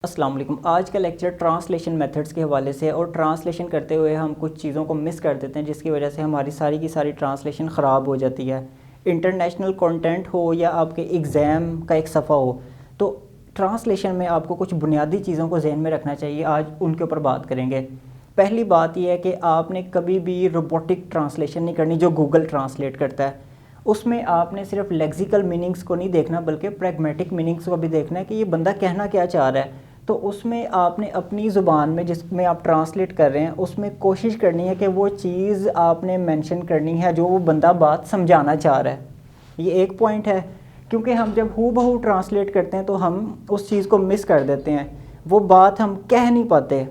अस्सलाम वालेकुम। आज का लेक्चर ट्रांसलेशन मेथड्स के हवाले से, और ट्रांसलेशन करते हुए हम कुछ चीज़ों को मिस कर देते हैं जिसकी वजह से हमारी सारी की सारी ट्रांसलेशन ख़राब हो जाती है। इंटरनेशनल कंटेंट हो या आपके एग्ज़ाम का एक सफ़ा हो, तो ट्रांसलेशन में आपको कुछ बुनियादी चीज़ों को जहन में रखना चाहिए। आज उनके ऊपर बात करेंगे। पहली बात यह है कि आपने कभी भी रोबोटिक ट्रांसलेशन नहीं करनी जो गूगल ट्रांसलेट करता है। उसमें आपने सिर्फ लेक्सिकल मीनिंग्स को नहीं देखना बल्कि प्रैग्मेटिक मीनिंग्स को भी देखना है कि ये बंदा कहना क्या चाह रहा है। तो उसमें आपने अपनी ज़ुबान में जिसमें आप ट्रांसलेट कर रहे हैं उसमें कोशिश करनी है कि वो चीज़ आपने मेंशन करनी है जो वो बंदा बात समझाना चाह रहा है। ये एक पॉइंट है, क्योंकि हम जब हू बहू ट्रांसलेट करते हैं तो हम उस चीज़ को मिस कर देते हैं, वो बात हम कह नहीं पाते।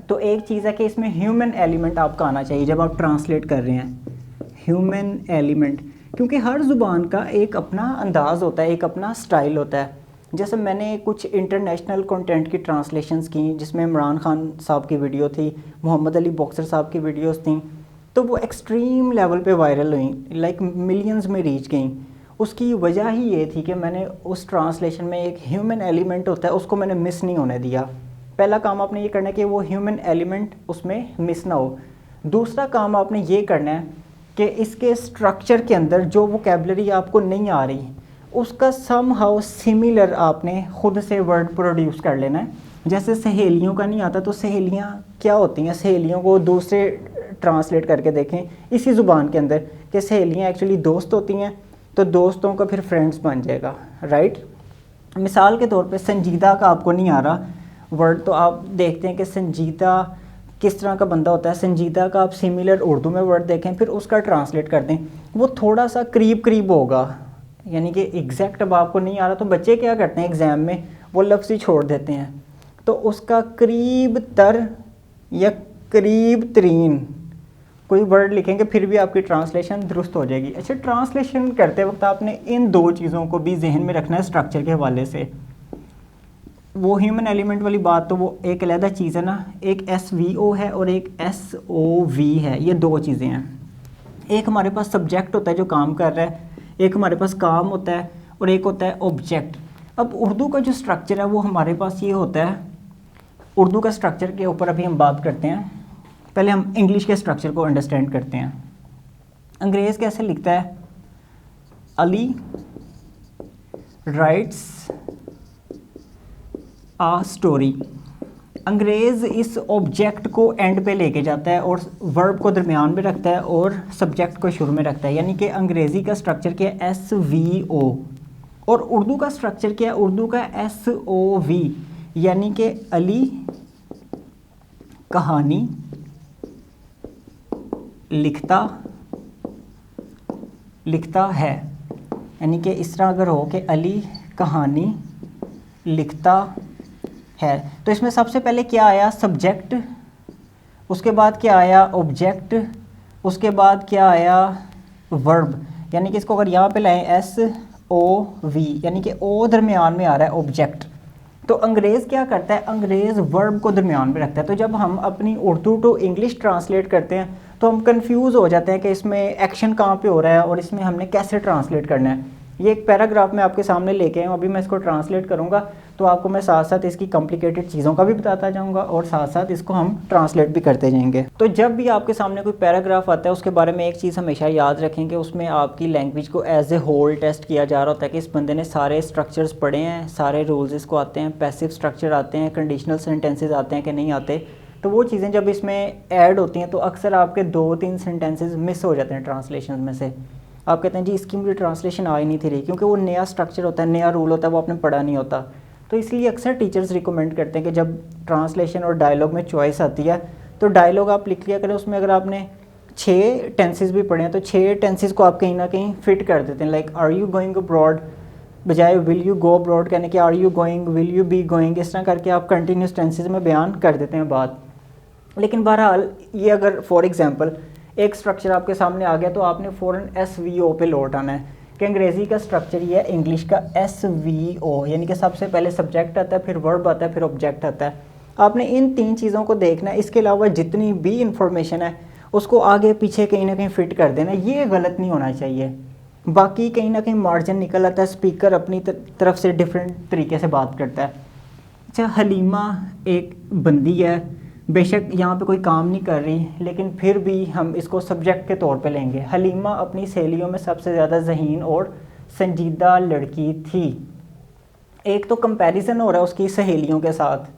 तो एक चीज़ है कि इसमें ह्यूमन एलिमेंट आपका आना चाहिए जब आप ट्रांसलेट कर रहे हैं। ह्यूमन एलिमेंट, क्योंकि हर ज़ुबान का एक अपना अंदाज़ होता है, एक अपना स्टाइल होता है। जैसे मैंने कुछ इंटरनेशनल कंटेंट की ट्रांसलेशंस की जिसमें इमरान खान साहब की वीडियो थी, मोहम्मद अली बॉक्सर साहब की वीडियोस थी, तो वो एक्सट्रीम लेवल पे वायरल हुई, लाइक मिलियंस में रीच गई। उसकी वजह ही ये थी कि मैंने उस ट्रांसलेशन में एक ह्यूमन एलिमेंट होता है उसको मैंने मिस नहीं होने दिया। पहला काम आपने ये करना है कि वो ह्यूमन एलिमेंट उसमें मिस ना हो। दूसरा काम आपने ये करना है कि इसके स्ट्रक्चर के अंदर जो वोकैबुलरी आपको नहीं आ रही उसका सम हाउ सिमिलर आपने ख़ुद से वर्ड प्रोड्यूस कर लेना है। जैसे सहेलियों का नहीं आता तो सहेलियाँ क्या होती हैं, सहेलियों को दूसरे ट्रांसलेट करके देखें इसी ज़ुबान के अंदर कि सहेलियाँ एक्चुअली दोस्त होती हैं, तो दोस्तों का फिर फ्रेंड्स बन जाएगा, राइट। मिसाल के तौर पे संजीदा का आपको नहीं आ रहा वर्ड, तो आप देखते हैं कि संजीदा किस तरह का बंदा होता है। संजीदा का आप सिमिलर उर्दू में वर्ड देखें फिर उसका ट्रांसलेट कर दें, वो थोड़ा सा करीब होगा, यानी कि एग्जैक्ट अब आपको नहीं आ रहा तो बच्चे क्या करते हैं एग्ज़ाम में वो लफ्ज़ ही छोड़ देते हैं, तो उसका करीब तर या करीब तरीन कोई वर्ड लिखेंगे फिर भी आपकी ट्रांसलेशन दुरुस्त हो जाएगी। अच्छा, ट्रांसलेशन करते वक्त आपने इन दो चीज़ों को भी जहन में रखना है स्ट्रक्चर के हवाले से। वो ह्यूमन एलिमेंट वाली बात तो वो एक अलग चीज़ है ना, एक SVO है और एक SOV है, ये दो चीज़ें हैं। एक हमारे पास सब्जेक्ट होता है जो काम कर रहा है, एक हमारे पास काम होता है, और एक होता है ऑब्जेक्ट। अब उर्दू का जो स्ट्रक्चर है वो हमारे पास ये होता है। उर्दू का स्ट्रक्चर के ऊपर अभी हम बात करते हैं, पहले हम इंग्लिश के स्ट्रक्चर को अंडरस्टैंड करते हैं। अंग्रेज़ कैसे लिखता है? अली राइट्स आ स्टोरी। अंग्रेज़ इस ऑब्जेक्ट को एंड पे लेके जाता है और वर्ब को दरमियान में रखता है और सब्जेक्ट को शुरू में रखता है, यानी कि अंग्रेज़ी का स्ट्रक्चर क्या है? SVO। और उर्दू का स्ट्रक्चर क्या है? उर्दू का SOV, यानी कि अली कहानी लिखता है, यानी कि इस तरह अगर हो कि अली कहानी लिखता है, तो इसमें सबसे पहले क्या आया? सब्जेक्ट, उसके बाद क्या आया? ऑब्जेक्ट, उसके बाद क्या आया? वर्ब। यानी कि इसको अगर यहाँ पे लाएं SOV, यानी कि ओ दरमियान में आ रहा है ऑब्जेक्ट। तो अंग्रेज़ क्या करता है? अंग्रेज़ वर्ब को दरमियान में रखता है। तो जब हम अपनी उर्दू टू इंग्लिश ट्रांसलेट करते हैं तो हम कंफ्यूज हो जाते हैं कि इसमें एक्शन कहाँ पे हो रहा है और इसमें हमने कैसे ट्रांसलेट करना है। ये एक पैराग्राफ मैं आपके सामने लेके आया हूँ, अभी मैं इसको ट्रांसलेट करूँगा तो आपको मैं साथ साथ इसकी कॉम्प्लिकेटेड चीज़ों का भी बताता जाऊँगा और साथ साथ इसको हम ट्रांसलेट भी करते जाएंगे। तो जब भी आपके सामने कोई पैराग्राफ आता है उसके बारे में एक चीज़ हमेशा याद रखें कि उसमें आपकी लैंग्वेज को एज ए होल टेस्ट किया जा रहा होता है कि इस बंदे ने सारे स्ट्रक्चर्स पढ़े हैं, सारे रूल्स इसको आते हैं, पैसिव स्ट्रक्चर आते हैं, कंडीशनल सेंटेंसेज आते हैं कि नहीं आते। तो वो चीज़ें जब इसमें ऐड होती हैं तो अक्सर आपके 2-3 सेंटेंसेज मिस हो जाते हैं ट्रांसलेशन में से। आप कहते हैं जी इसकी मुझे ट्रांसलेशन आ ही नहीं थी रही, क्योंकि वो नया स्ट्रक्चर होता है, नया रूल होता है, वो आपने पढ़ा नहीं होता। तो इसलिए अक्सर टीचर्स रिकमेंड करते हैं कि जब ट्रांसलेशन और डायलॉग में चॉइस आती है तो डायलॉग आप लिख लिया करें, उसमें अगर आपने 6 टेंसेस भी पढ़े हैं तो 6 टेंसेस को आप कहीं ना कहीं फिट कर देते हैं। Like are you going abroad बजाय विल यू गो अब्रॉड कहने के are you going, will you be going, इस तरह करके आप कंटिन्यूस टेंसेस में बयान कर देते हैं बात। लेकिन बहरहाल ये अगर फॉर एग्जांपल एक स्ट्रक्चर आपके सामने आ गया तो आपने फ़ौरन SVO पे लौट आना है कि अंग्रेज़ी का स्ट्रक्चर ये है, इंग्लिश का SVO, यानी कि सबसे पहले सब्जेक्ट आता है, फिर वर्ब आता है, फिर ऑब्जेक्ट आता है। आपने इन 3 चीज़ों को देखना है। इसके अलावा जितनी भी इंफॉर्मेशन है उसको आगे पीछे कहीं ना कहीं फिट कर देना, ये गलत नहीं होना चाहिए। बाकी कहीं ना कहीं मार्जिन निकल आता है, स्पीकर अपनी तरफ से डिफरेंट तरीके से बात करता है। अच्छा, हलीमा एक बंदी है, बेशक यहाँ पे कोई काम नहीं कर रही, लेकिन फिर भी हम इसको सब्जेक्ट के तौर पे लेंगे। हलीमा अपनी सहेलियों में सबसे ज़्यादा ज़हीन और संजीदा लड़की थी। एक तो कंपैरिजन हो रहा है उसकी सहेलियों के साथ,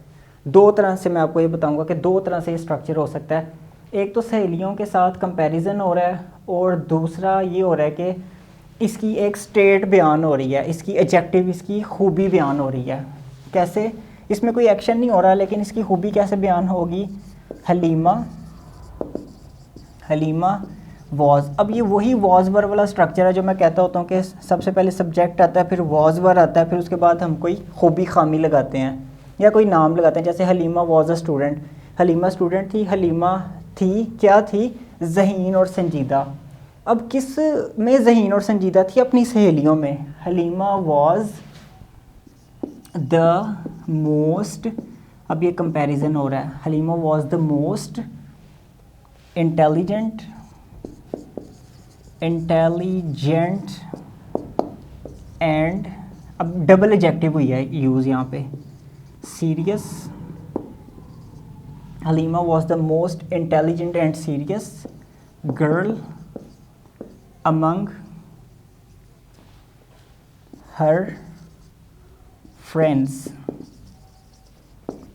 दो तरह से मैं आपको ये बताऊंगा कि दो तरह से ये स्ट्रक्चर हो सकता है। एक तो सहेलियों के साथ कंपैरिजन हो रहा है, और दूसरा ये हो रहा है कि इसकी एक स्टेट बयान हो रही है, इसकी एडजेक्टिव, इसकी खूबी बयान हो रही है। कैसे? इसमें कोई एक्शन नहीं हो रहा, लेकिन इसकी खूबी कैसे बयान होगी? हलीमा वॉज। अब ये वही वॉज वर वाला स्ट्रक्चर है जो मैं कहता होता हूँ कि सबसे पहले सब्जेक्ट आता है, फिर वॉज वर आता है, फिर उसके बाद हम कोई खूबी खामी लगाते हैं या कोई नाम लगाते हैं। जैसे Halima was a student, Halima student थी, हलीमा थी, क्या थी? ज़हीन और संजीदा। अब किस में ज़हीन और संजीदा थी? अपनी सहेलियों में। हलीमा वॉज द मोस्ट, अब ये कंपैरिजन हो रहा है, Halima was the most intelligent and, अब डबल एडजेक्टिव हुई है यूज़ यहाँ पे, serious. Halima was the most intelligent and serious girl among her friends.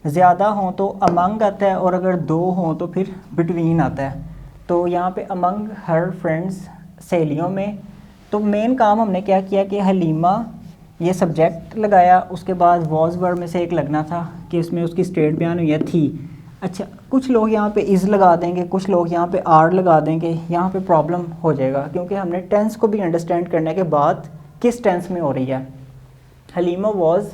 ज़्यादा हों तो अमंग आता है, और अगर दो हों तो फिर बिटवीन आता है। तो यहाँ पे अमंग हर फ्रेंड्स, सहेलियों में। तो मेन काम हमने क्या किया कि हलीमा ये सब्जेक्ट लगाया, उसके बाद वॉज वर्ब में से एक लगना था कि इसमें उसकी स्टेट बयान हुई है थी। अच्छा, कुछ लोग यहाँ पे इज़ लगा देंगे, कुछ लोग यहाँ पे आर लगा देंगे, यहाँ पे प्रॉब्लम हो जाएगा, क्योंकि हमने टेंस को भी अंडरस्टैंड करना है कि बात किस टेंस में हो रही है। हलीमा वॉज,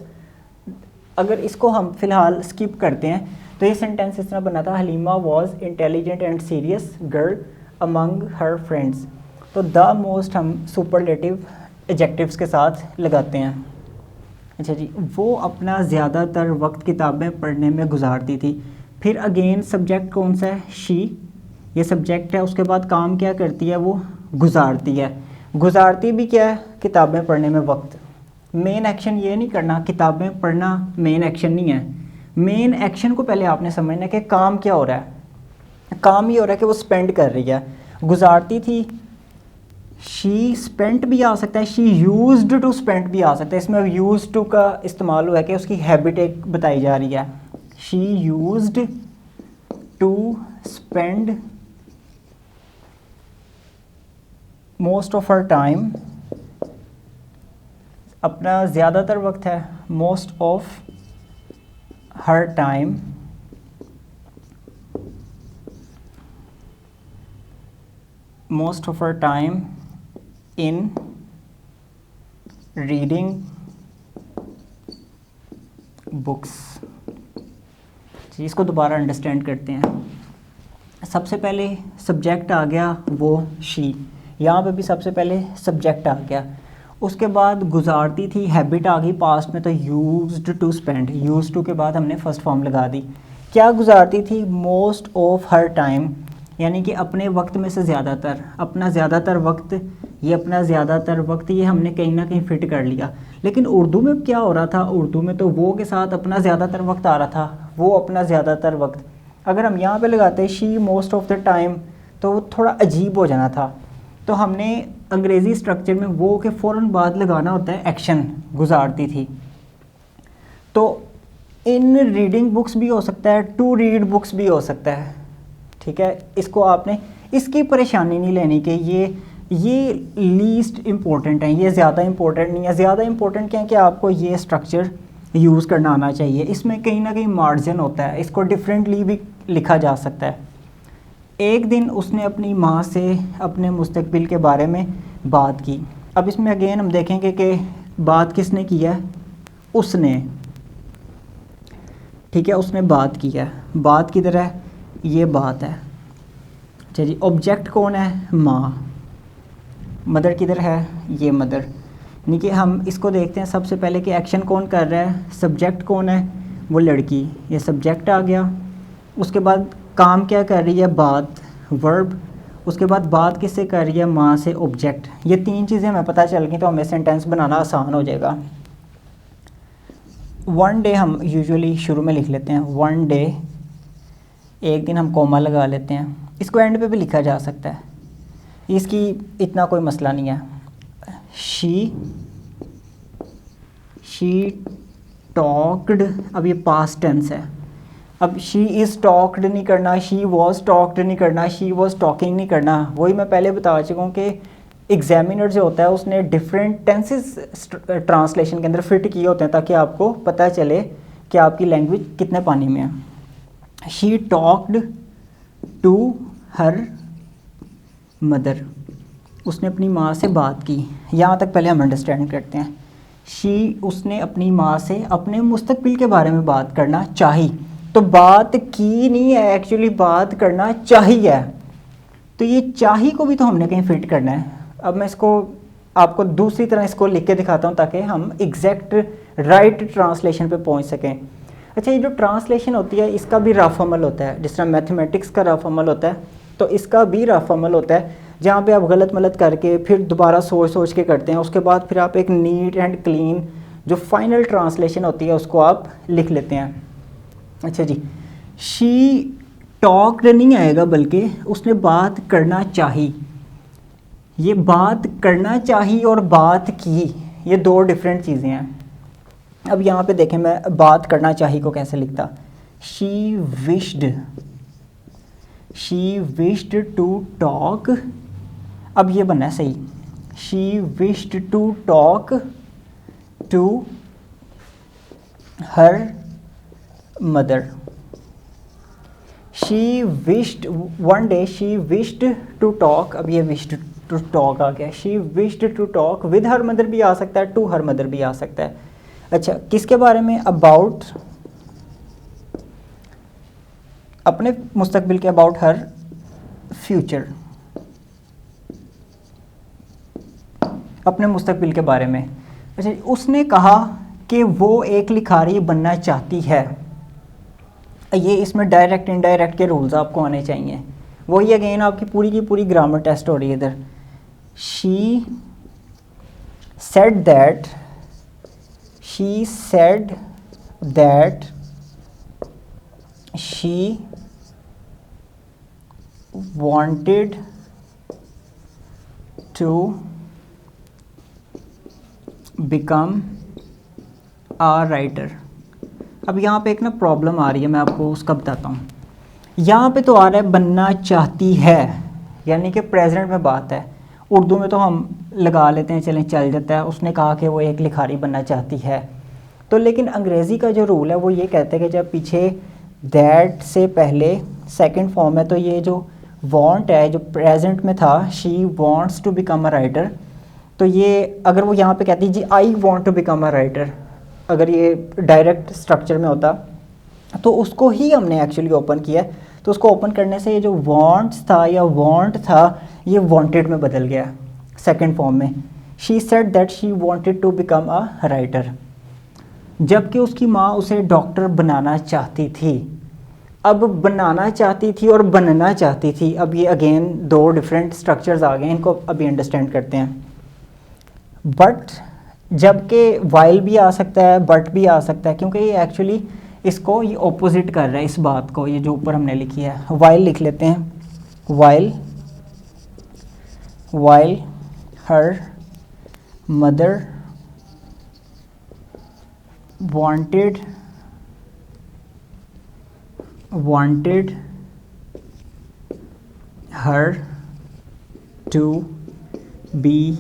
अगर इसको हम फ़िलहाल स्किप करते हैं तो ये सेंटेंस इस तरह बना था, Halima was intelligent and serious girl among her friends. तो द मोस्ट हम सुपरलेटिव एडजेक्टिव्स के साथ लगाते हैं। अच्छा जी, वो अपना ज़्यादातर वक्त किताबें पढ़ने में गुजारती थी। फिर अगेन सब्जेक्ट कौन सा है? शी, ये सब्जेक्ट है। उसके बाद काम क्या करती है? वो गुजारती है। गुजारती भी क्या है? किताबें पढ़ने में वक्त। मेन एक्शन ये नहीं करना, किताबें पढ़ना मेन एक्शन नहीं है। मेन एक्शन को पहले आपने समझना है कि काम क्या हो रहा है। काम ये हो रहा है कि वो स्पेंड कर रही है। गुजारती थी, शी स्पेंट भी आ सकता है, शी यूज्ड टू स्पेंड भी आ सकता है। इसमें यूज्ड टू का इस्तेमाल हुआ है कि उसकी हैबिट एक बताई जा रही है। She used to spend most of her time, अपना ज़्यादातर वक्त है, most of her time in reading books. इसको दोबारा अंडरस्टैंड करते हैं। सबसे पहले सब्जेक्ट आ गया वो शी, यहाँ पे भी सबसे पहले सब्जेक्ट आ गया। उसके बाद गुजारती थी, हैबिट आ गई पास्ट में, तो used to spend, used to के बाद हमने फर्स्ट फॉर्म लगा दी। क्या गुजारती थी? मोस्ट ऑफ हर टाइम, यानी कि अपने वक्त में से ज़्यादातर, अपना ज़्यादातर वक्त, ये अपना ज़्यादातर वक्त ये हमने कहीं ना कहीं फिट कर लिया। लेकिन उर्दू में क्या हो रहा था? उर्दू में तो वो के साथ अपना ज़्यादातर वक्त आ रहा था, वो अपना ज़्यादातर वक्त। अगर हम यहाँ पे लगाते she most of the time तो वो थोड़ा अजीब हो जाना था। तो हमने अंग्रेज़ी स्ट्रक्चर में वो के फ़ौरन बाद लगाना होता है एक्शन, गुजारती थी। तो इन रीडिंग बुक्स भी हो सकता है, टू रीड बुक्स भी हो सकता है। ठीक है, इसको आपने इसकी परेशानी नहीं लेनी कि ये लीस्ट इम्पोर्टेंट है, ये ज़्यादा इम्पोर्टेंट नहीं है। ज़्यादा इम्पोर्टेंट क्या है कि आपको ये स्ट्रक्चर यूज़ करना आना चाहिए। इसमें कहीं ना कहीं मार्जिन होता है, इसको डिफरेंटली भी लिखा जा सकता है। एक दिन उसने अपनी माँ से अपने मुस्तकबिल के बारे में बात की। अब इसमें अगेन हम देखेंगे कि बात किसने की है? उसने। ठीक है, उसने बात की है। बात किधर है? ये बात है। अच्छा जी, ऑब्जेक्ट कौन है? माँ। मदर किधर है? ये मदर। यानी कि हम इसको देखते हैं सबसे पहले कि एक्शन कौन कर रहा है, सब्जेक्ट कौन है? वो लड़की, ये सब्जेक्ट आ गया। उसके बाद काम क्या कर रही है? बात, वर्ब। उसके बाद बात किससे कर रही है? माँ से, ऑब्जेक्ट। ये तीन चीज़ें हमें पता चल गई तो हमें सेंटेंस बनाना आसान हो जाएगा। वन डे हम यूजुअली शुरू में लिख लेते हैं, वन डे, एक दिन हम कोमा लगा लेते हैं, इसको एंड पे भी लिखा जा सकता है, इसकी इतना कोई मसला नहीं है। शी टॉक्ड, अब ये पास्ट टेंस है, अब शी इज़ टॉक्ड नहीं करना, शी वॉज टॉक्ड नहीं करना, शी वॉज टॉकिंग नहीं करना। वही मैं पहले बता चुका हूँ कि एग्जामिनर जो होता है उसने डिफरेंट टेंसेस ट्रांसलेशन के अंदर फिट किए होते हैं ताकि आपको पता चले कि आपकी लैंग्वेज कितने पानी में है। She talked to her mother, उसने अपनी माँ से बात की। यहाँ तक पहले हम अंडरस्टैंड करते हैं। उसने अपनी माँ से अपने मुस्तकबिल के बारे में बात करना चाहिए, तो बात की नहीं है, एक्चुअली बात करना चाहिए। तो ये चाहिए को भी तो हमने कहीं फिट करना है। अब मैं इसको आपको दूसरी तरह इसको लिख के दिखाता हूँ ताकि हम एग्जैक्ट राइट ट्रांसलेशन पे पहुँच सकें। अच्छा, ये जो ट्रांसलेशन होती है इसका भी रफ अमल होता है, जिस तरह मैथमेटिक्स का रफ अमल होता है तो इसका भी रफ अमल होता है, जहाँ पे आप गलत मलत करके फिर दोबारा सोच के करते हैं, उसके बाद फिर आप एक नीट एंड क्लीन जो फाइनल ट्रांसलेशन होती है उसको आप लिख लेते हैं। अच्छा जी, शी टॉक्ड नहीं आएगा बल्कि उसने बात करना चाहिए। ये बात करना चाहिए और बात की, ये दो डिफरेंट चीज़ें हैं। अब यहाँ पे देखें मैं बात करना चाहिए को कैसे लिखता, शी विश्ड टू टॉक, अब ये बनना है सही, she wished to talk to her mother. She wished, one day she wished to talk, अब ये विश्ड टू टॉक आ गया, she wished to talk with her mother भी आ सकता है, टू हर मदर भी आ सकता है। अच्छा, किसके बारे में, अबाउट, अपने मुस्तकबिल के, अबाउट हर फ्यूचर, अपने मुस्तकबिल के बारे में। अच्छा, उसने कहा कि वो एक लिखारी बनना चाहती है। ये इसमें डायरेक्ट इनडायरेक्ट के रूल्स आपको आने चाहिए। वही अगेन आपकी पूरी की पूरी ग्रामर टेस्ट हो रही है इधर। She said that she wanted to become a writer। अब यहाँ पे एक ना प्रॉब्लम आ रही है, मैं आपको उसका बताता हूँ। यहाँ पे तो आ रहा है बनना चाहती है, यानी कि प्रेजेंट में बात है। उर्दू में तो हम लगा लेते हैं, चलें चल जाता है, उसने कहा कि वो एक लिखारी बनना चाहती है। तो लेकिन अंग्रेज़ी का जो रूल है वो ये कहता है कि जब पीछे दैट से पहले सेकंड फॉर्म है, तो ये जो वांट है जो प्रेजेंट में था, she wants to become a writer, तो ये अगर वो यहाँ पे कहती जी I want to become a writer, अगर ये डायरेक्ट स्ट्रक्चर में होता तो उसको ही हमने एक्चुअली ओपन किया। तो उसको ओपन करने से ये जो वांट्स था या वांट था ये वांटेड में बदल गया सेकंड फॉर्म में। She said that she wanted to become a writer, जबकि उसकी माँ उसे डॉक्टर बनाना चाहती थी। अब बनाना चाहती थी और बनना चाहती थी, अब ये अगेन दो डिफरेंट स्ट्रक्चर्स आ गए, इनको अभी अंडरस्टैंड करते हैं। बट जबकि वाइल भी आ सकता है, बट भी आ सकता है, क्योंकि ये एक्चुअली इसको ये ऑपोजिट कर रहा है इस बात को, ये जो ऊपर हमने लिखी है। वाइल लिख लेते हैं, while her mother wanted her to be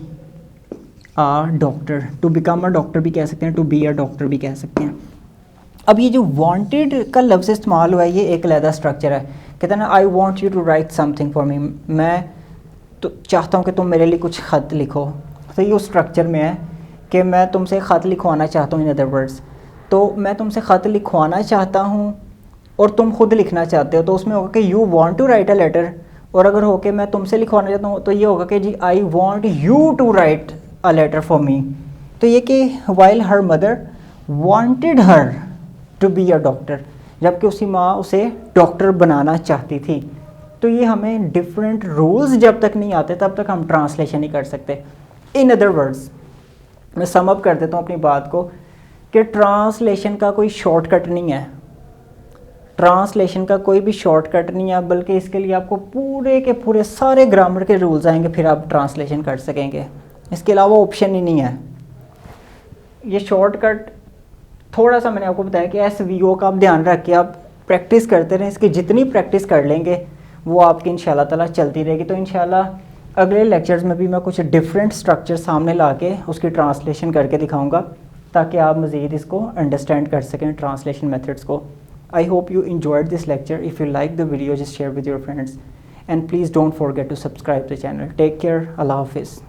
a doctor, to become a doctor भी कह सकते हैं, to be a doctor भी कह सकते हैं। अब ये जो wanted का लफ्ज़ इस्तेमाल हुआ है ये एक अलग स्ट्रक्चर है। कहते हैं ना I want you to write something for me, मैं तो चाहता हूँ कि तुम मेरे लिए कुछ ख़त लिखो। तो ये उस स्ट्रक्चर में है कि मैं तुमसे ख़त लिखवाना चाहता हूँ, इन अदर वर्ड्स। तो मैं तुमसे ख़त लिखवाना चाहता हूँ और तुम खुद लिखना चाहते हो, तो उसमें होगा कि you want to write a letter. और अगर हो के मैं तुमसे लिखवाना चाहता हूँ तो ये होगा कि जी I want you to write a letter for me. तो ये कि while her mother wanted her to be a doctor, जबकि उसकी माँ उसे डॉक्टर बनाना चाहती थी। तो ये हमें डिफरेंट रूल्स जब तक नहीं आते तब तक हम ट्रांसलेशन नहीं कर सकते। इन अदर वर्ड्स मैं सम अप कर देता हूँ अपनी बात को कि ट्रांसलेशन का कोई शॉर्टकट नहीं है, ट्रांसलेशन का कोई भी शॉर्टकट नहीं है, बल्कि इसके लिए आपको पूरे के पूरे सारे ग्रामर के रूल्स आएंगे, फिर आप ट्रांसलेशन कर सकेंगे। इसके अलावा ऑप्शन ही नहीं है। ये शॉर्टकट थोड़ा सा मैंने आपको बताया कि SVO का आप ध्यान रख के आप प्रैक्टिस करते रहें, इसकी जितनी प्रैक्टिस कर लेंगे वो आपकी इंशाल्लाह ताला चलती रहेगी। तो इंशाल्लाह अगले लेक्चर्स में भी मैं कुछ डिफरेंट स्ट्रक्चर सामने ला के उसकी ट्रांसलेशन करके दिखाऊंगा, ताकि आप मज़ीद इसको अंडरस्टैंड कर सकें ट्रांसलेशन मेथड्स को। I hope you enjoyed this lecture. If you like the video, just share with your friends, and please don't forget to subscribe to the channel. Take care. Allah Hafiz.